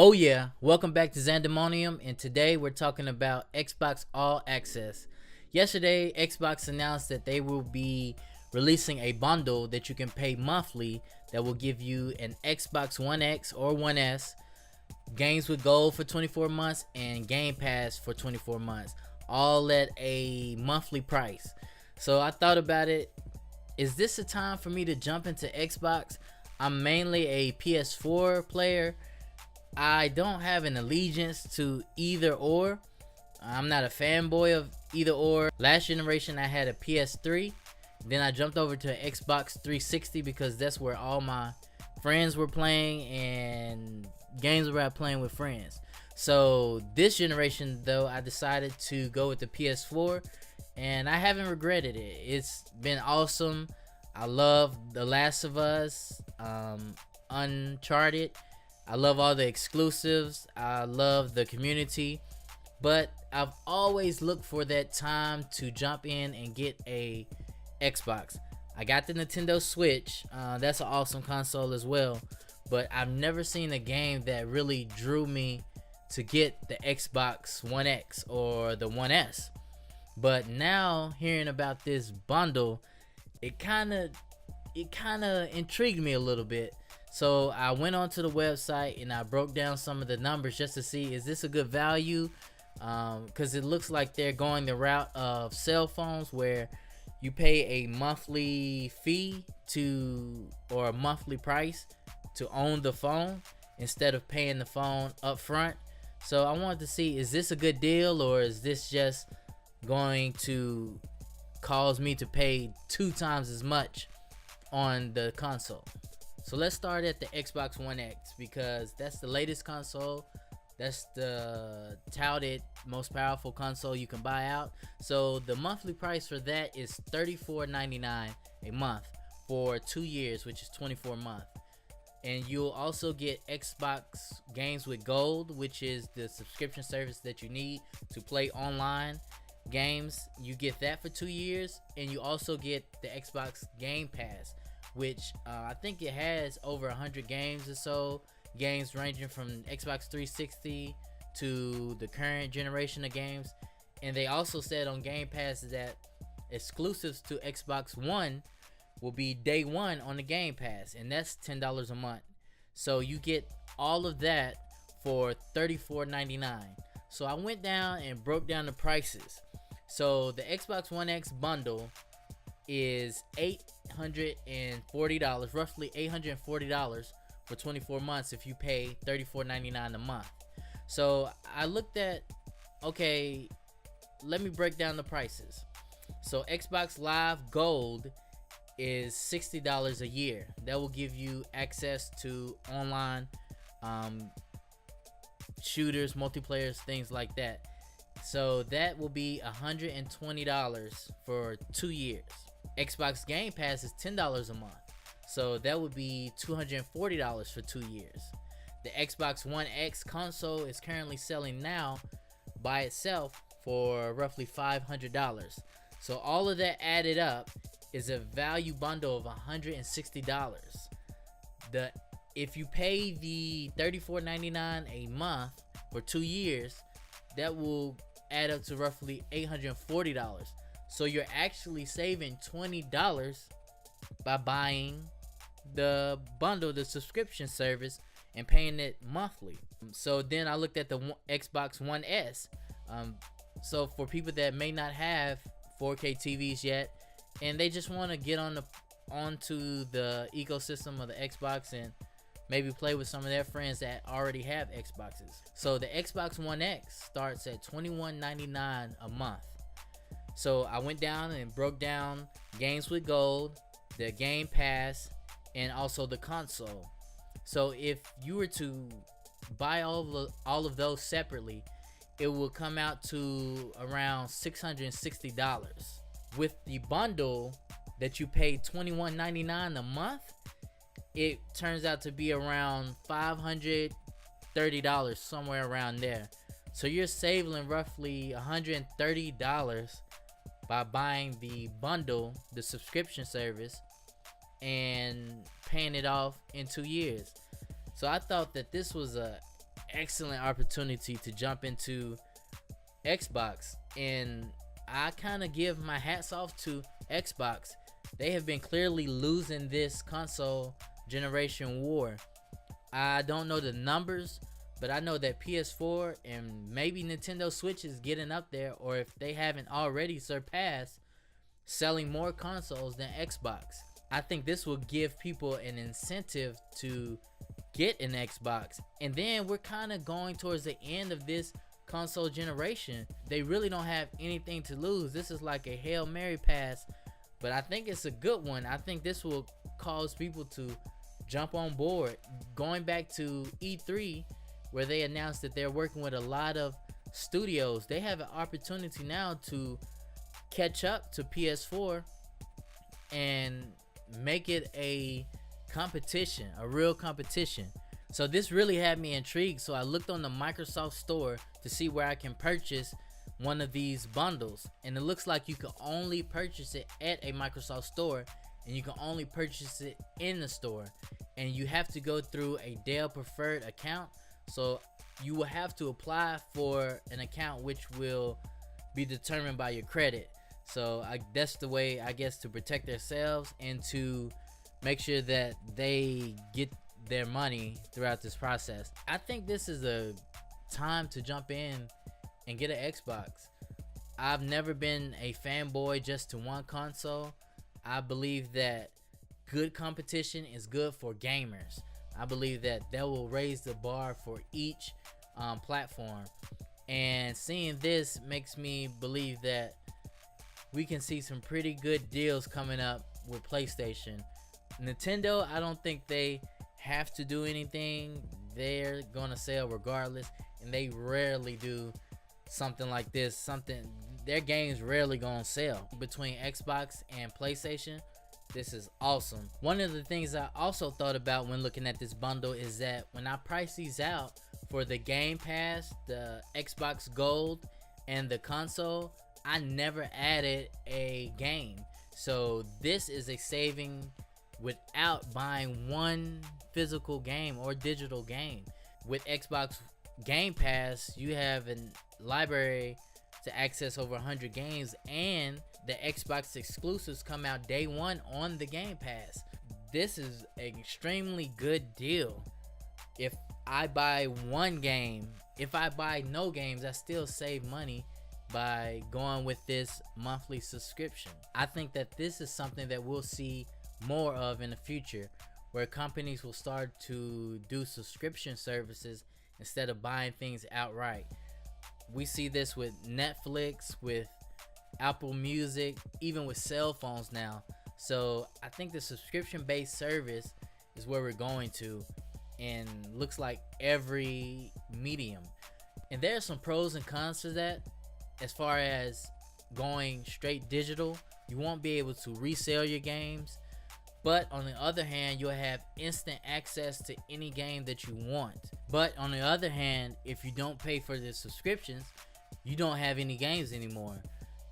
Oh yeah, welcome back to Zandemonium, and today we're talking about Xbox All Access. Yesterday, Xbox announced that they will be releasing a bundle that you can pay monthly that will give you an Xbox One X or One S, games with gold for 24 months, and Game Pass for 24 months, all at a monthly price. So I thought about it. Is this a time for me to jump into Xbox? I'm mainly a PS4 player. I don't have an allegiance to either or. I'm not a fanboy of either or. Last generation I had a PS3. Then I jumped over to Xbox 360 because that's where all my friends were playing and games were playing with friends. So this generation though, I decided to go with the PS4 and I haven't regretted it. It's been awesome. I love The Last of Us, Uncharted. I love all the exclusives. I love the community. But I've always looked for that time to jump in and get a Xbox. I got the Nintendo Switch. That's an awesome console as well. But I've never seen a game that really drew me to get the Xbox One X or the One S. But now hearing about this bundle, it kind of intrigued me a little bit. So I went onto the website and I broke down some of the numbers just to see, is this a good value? Because it looks like they're going the route of cell phones where you pay a monthly fee or a monthly price to own the phone instead of paying the phone up front. So I wanted to see, is this a good deal or is this just going to cause me to pay 2 times as much on the console? So let's start at the Xbox One X because that's the latest console. That's the touted most powerful console you can buy out. So the monthly price for that is $34.99 a month for 2 years, which is 24 months. And you'll also get Xbox Games with Gold, which is the subscription service that you need to play online games. You get that for 2 years, and you also get the Xbox Game Pass, which I think it has over 100 games or so, games ranging from Xbox 360 to the current generation of games. And they also said on Game Pass that exclusives to Xbox One will be day one on the Game Pass, and that's $10 a month. So you get all of that for $34.99. So I went down and broke down the prices. So the Xbox One X bundle is $840, roughly $840 for 24 months if you pay $34.99 a month. So I looked at, okay, let me break down the prices. So Xbox Live Gold is $60 a year. That will give you access to online shooters, multiplayers, things like that. So that will be $120 for 2 years. Xbox Game Pass is $10 a month. So that would be $240 for 2 years. The Xbox One X console is currently selling now by itself for roughly $500. So all of that added up is a value bundle of $160. If you pay the $34.99 a month for 2 years, that will add up to roughly $840. So you're actually saving $20 by buying the bundle, the subscription service, and paying it monthly. So then I looked at the Xbox One S. So for people that may not have 4K TVs yet, and they just want to get onto the ecosystem of the Xbox and maybe play with some of their friends that already have Xboxes. So the Xbox One X starts at $21.99 a month. So I went down and broke down Games with Gold, the Game Pass, and also the console. So if you were to buy all of those separately, it will come out to around $660. With the bundle that you pay $21.99 a month, it turns out to be around $530, somewhere around there. So you're saving roughly $130 by buying the bundle, the subscription service, and paying it off in 2 years. So I thought that this was a excellent opportunity to jump into Xbox, and I kind of give my hats off to Xbox. They have been clearly losing this console generation war. I don't know the numbers, but I know that PS4 and maybe Nintendo Switch is getting up there, or if they haven't already surpassed, selling more consoles than Xbox. I think this will give people an incentive to get an Xbox. And then we're kind of going towards the end of this console generation. They really don't have anything to lose. This is like a Hail Mary pass, but I think it's a good one. I think this will cause people to jump on board. Going back to E3, where they announced that they're working with a lot of studios, they have an opportunity now to catch up to PS4 and make it a competition, a real competition. So this really had me intrigued, so I looked on the Microsoft store to see where I can purchase one of these bundles, and it looks like you can only purchase it at a Microsoft store, and you can only purchase it in the store, and you have to go through a Dell preferred account. So you will have to apply for an account which will be determined by your credit. So that's the way, I guess, to protect themselves and to make sure that they get their money throughout this process. I think this is a time to jump in and get an Xbox. I've never been a fanboy just to one console. I believe that good competition is good for gamers. I believe that will raise the bar for each platform. And seeing this makes me believe that we can see some pretty good deals coming up with PlayStation. Nintendo, I don't think they have to do anything. They're gonna sell regardless, and they rarely do something like this. Their games rarely gonna sell. Between Xbox and PlayStation, this is awesome. One of the things I also thought about when looking at this bundle is that when I price these out for the Game Pass, the Xbox Gold, and the console, I never added a game. So this is a saving without buying one physical game or digital game. With Xbox Game Pass, you have a library to access over 100 games, and the Xbox exclusives come out day one on the Game Pass. This is an extremely good deal. If I buy one game, if I buy no games, I still save money by going with this monthly subscription. I think that this is something that we'll see more of in the future, where companies will start to do subscription services instead of buying things outright. We see this with Netflix, with Apple Music, even with cell phones now. So I think the subscription-based service is where we're going to, and looks like every medium. And there are some pros and cons to that. As far as going straight digital, you won't be able to resell your games, but on the other hand, you'll have instant access to any game that you want. But on the other hand, if you don't pay for the subscriptions, you don't have any games anymore.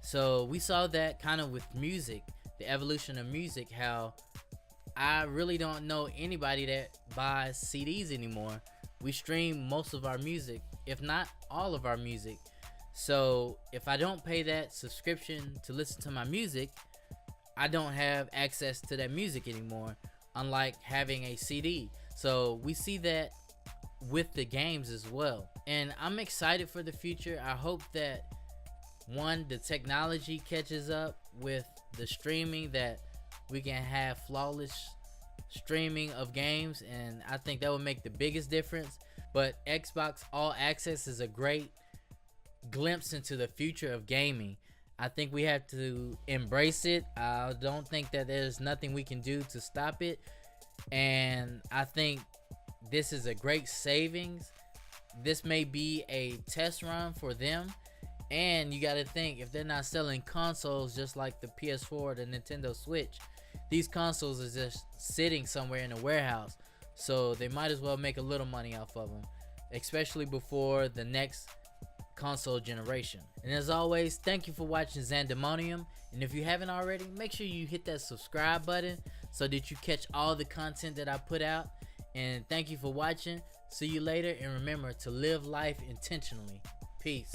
So we saw that kind of with music, the evolution of music, how I really don't know anybody that buys CDs anymore. We stream most of our music, if not all of our music. So if I don't pay that subscription to listen to my music, I don't have access to that music anymore, unlike having a CD. So we see that with the games as well. And I'm excited for the future. I hope that, one, the technology catches up with the streaming, that we can have flawless streaming of games, and I think that would make the biggest difference. But Xbox All Access is a great glimpse into the future of gaming. I think we have to embrace it. I don't think that there's nothing we can do to stop it, and I think this is a great savings. This may be a test run for them, and you got to think, if they're not selling consoles just like the PS4 or the Nintendo Switch, these consoles are just sitting somewhere in a warehouse, so they might as well make a little money off of them, especially before the next console generation. And as always, thank you for watching Zandemonium, and if you haven't already, make sure you hit that subscribe button so that you catch all the content that I put out. And thank you for watching. See you later, and remember to live life intentionally. Peace.